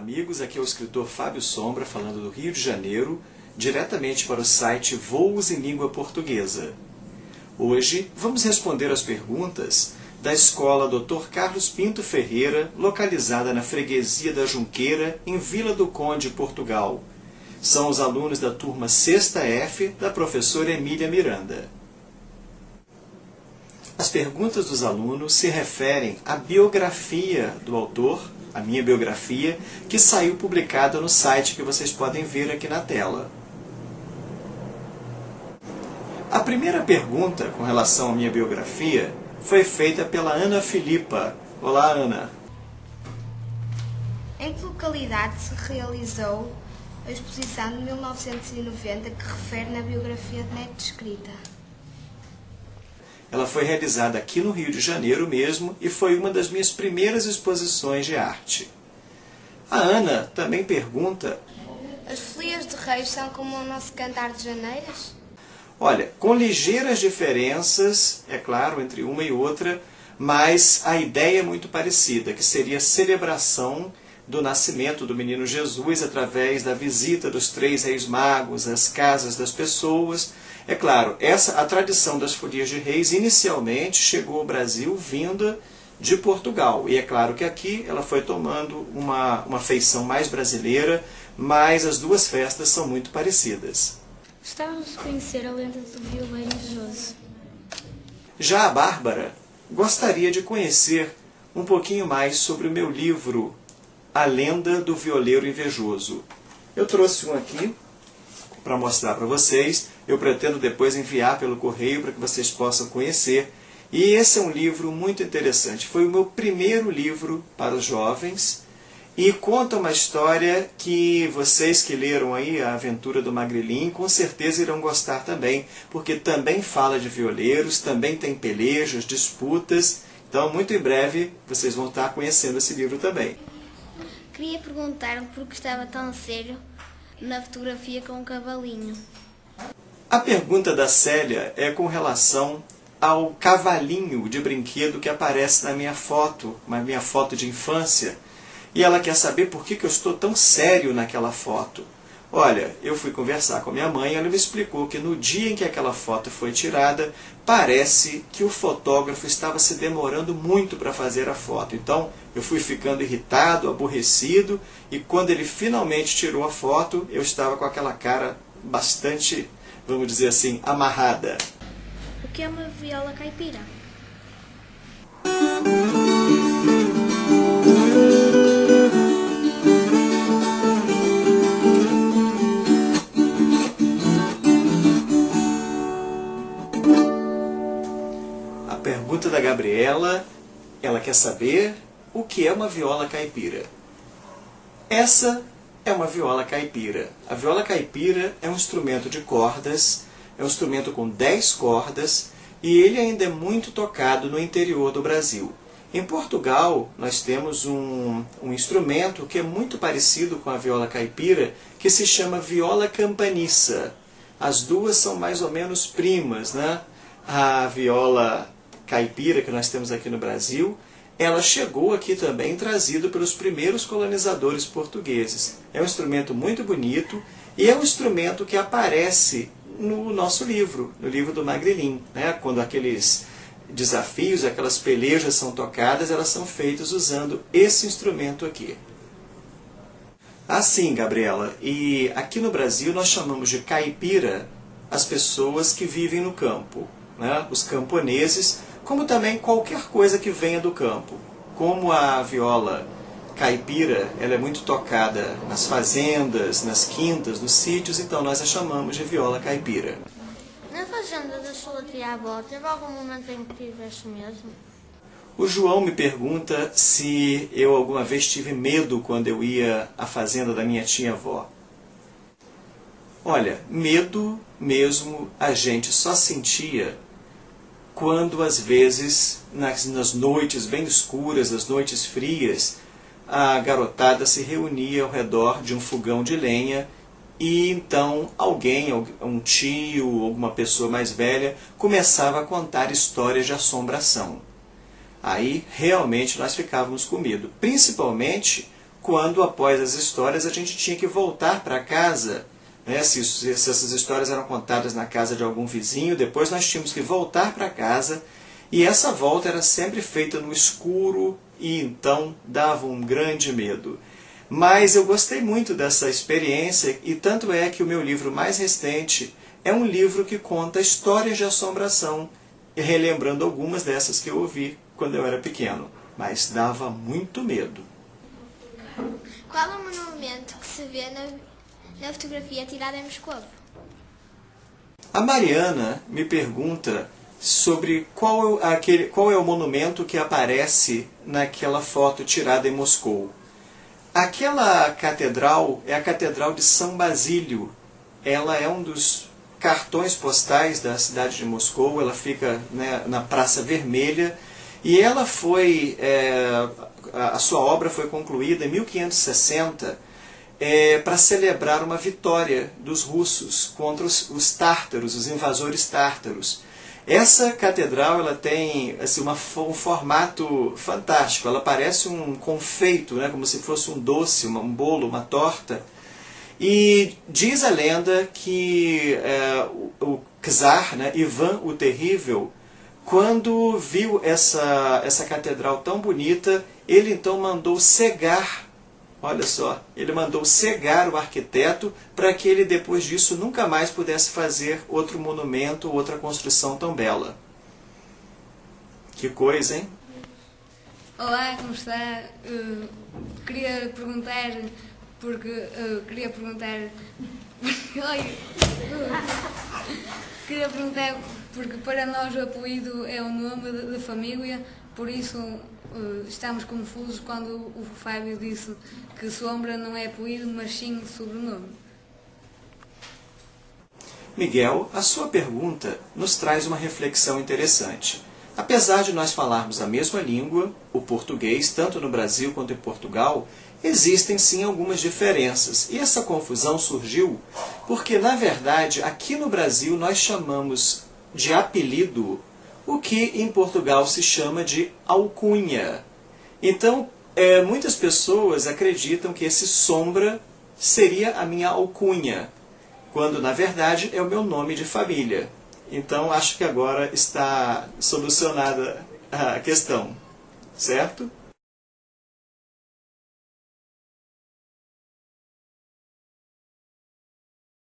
amigos, aqui é o escritor Fábio Sombra, falando do Rio de Janeiro, diretamente para o site Voos em Língua Portuguesa. Hoje vamos responder as perguntas da Escola Dr. Carlos Pinto Ferreira, localizada na freguesia da Junqueira, em Vila do Conde, Portugal. São os alunos da turma 6ª F, da professora Emília Miranda. As perguntas dos alunos se referem à biografia do autor, a minha biografia, que saiu publicada no site que vocês podem ver aqui na tela. A primeira pergunta com relação à minha biografia foi feita pela Ana Filipa. Olá, Ana. Em que localidade se realizou a exposição de 1990 que refere na biografia de Neto Escrita? Ela foi realizada aqui no Rio de Janeiro mesmo e foi uma das minhas primeiras exposições de arte. A Ana também pergunta: as folias de reis são como o nosso cantar de janeiras? Olha, com ligeiras diferenças, é claro, entre uma e outra, mas a ideia é muito parecida, que seria a celebração do nascimento do menino Jesus através da visita dos 3 reis magos às casas das pessoas. É claro, a tradição das folias de reis inicialmente chegou ao Brasil vinda de Portugal. E é claro que aqui ela foi tomando uma feição mais brasileira, mas as duas festas são muito parecidas. Gostávamos de conhecer a lenda do violeiro invejoso. Já a Bárbara gostaria de conhecer um pouquinho mais sobre o meu livro A Lenda do Violeiro Invejoso. Eu trouxe um aqui para mostrar para vocês. Eu pretendo depois enviar pelo correio para que vocês possam conhecer. E esse é um livro muito interessante. Foi o meu primeiro livro para os jovens e conta uma história que vocês que leram aí A Aventura do Magrelin com certeza irão gostar também, porque também fala de violeiros, também tem pelejos, disputas. Então, muito em breve, vocês vão estar conhecendo esse livro também. Queria perguntar por que estava tão sério na fotografia com um cavalinho. A pergunta da Célia é com relação ao cavalinho de brinquedo que aparece na minha foto de infância. E ela quer saber por que eu estou tão sério naquela foto. Olha, eu fui conversar com a minha mãe e ela me explicou que no dia em que aquela foto foi tirada, parece que o fotógrafo estava se demorando muito para fazer a foto. Então, eu fui ficando irritado, aborrecido, e quando ele finalmente tirou a foto, eu estava com aquela cara bastante, vamos dizer assim, amarrada. O que é uma viola caipira? A pergunta da Gabriela, ela quer saber o que é uma viola caipira. Essa é uma viola caipira. A viola caipira é um instrumento de cordas, é um instrumento com 10 cordas e ele ainda é muito tocado no interior do Brasil. Em Portugal, nós temos um instrumento que é muito parecido com a viola caipira, que se chama viola campaniça. As duas são mais ou menos primas, né? A viola caipira que nós temos aqui no Brasil, ela chegou aqui também trazido pelos primeiros colonizadores portugueses. É um instrumento muito bonito e é um instrumento que aparece no nosso livro, no livro do Magrelin, né? Quando aqueles desafios, aquelas pelejas são tocadas, elas são feitas usando esse instrumento aqui. Assim, Gabriela, e aqui no Brasil nós chamamos de caipira as pessoas que vivem no campo, né? Os camponeses, como também qualquer coisa que venha do campo. Como a viola caipira, ela é muito tocada nas fazendas, nas quintas, nos sítios, então nós a chamamos de viola caipira. Na fazenda da sua tia-avó, teve algum momento em que tivesse mesmo? O João me pergunta se eu alguma vez tive medo quando eu ia à fazenda da minha tia-avó. Olha, medo mesmo a gente só sentia quando, às vezes, nas noites bem escuras, nas noites frias, a garotada se reunia ao redor de um fogão de lenha e então alguém, um tio, alguma pessoa mais velha, começava a contar histórias de assombração. Aí realmente nós ficávamos com medo, principalmente quando, após as histórias, a gente tinha que voltar para casa, né? Se essas histórias eram contadas na casa de algum vizinho, depois nós tínhamos que voltar para casa, e essa volta era sempre feita no escuro, e então dava um grande medo. Mas eu gostei muito dessa experiência, e tanto é que o meu livro mais recente é um livro que conta histórias de assombração, relembrando algumas dessas que eu ouvi quando eu era pequeno, mas dava muito medo. Qual é o monumento que se vê na fotografia tirada em Moscou? A Mariana me pergunta sobre qual é o monumento que aparece naquela foto tirada em Moscou. Aquela catedral é a Catedral de São Basílio. Ela é um dos cartões postais da cidade de Moscou. Ela fica, né, na Praça Vermelha, e ela foi, a sua obra foi concluída em 1560 para celebrar uma vitória dos russos contra os tártaros, os invasores tártaros. Essa catedral ela tem assim, um formato fantástico. Ela parece um confeito, né, como se fosse um doce, um bolo, uma torta. E diz a lenda que o czar, né, Ivan o Terrível, quando viu essa catedral tão bonita, ele então mandou cegar, olha só, ele mandou cegar o arquiteto para que ele depois disso nunca mais pudesse fazer outro monumento, outra construção tão bela. Que coisa, hein? Olá, como está? Queria perguntar porque para nós o apelido é o nome da família, por isso estamos confusos quando o Fábio disse que Sombra não é apelido, mas sim sobrenome. Miguel, a sua pergunta nos traz uma reflexão interessante. Apesar de nós falarmos a mesma língua, o português, tanto no Brasil quanto em Portugal, existem sim algumas diferenças. E essa confusão surgiu porque, na verdade, aqui no Brasil nós chamamos de apelido o que em Portugal se chama de alcunha. Então, muitas pessoas acreditam que esse Sombra seria a minha alcunha, quando na verdade é o meu nome de família. Então, acho que agora está solucionada a questão, certo?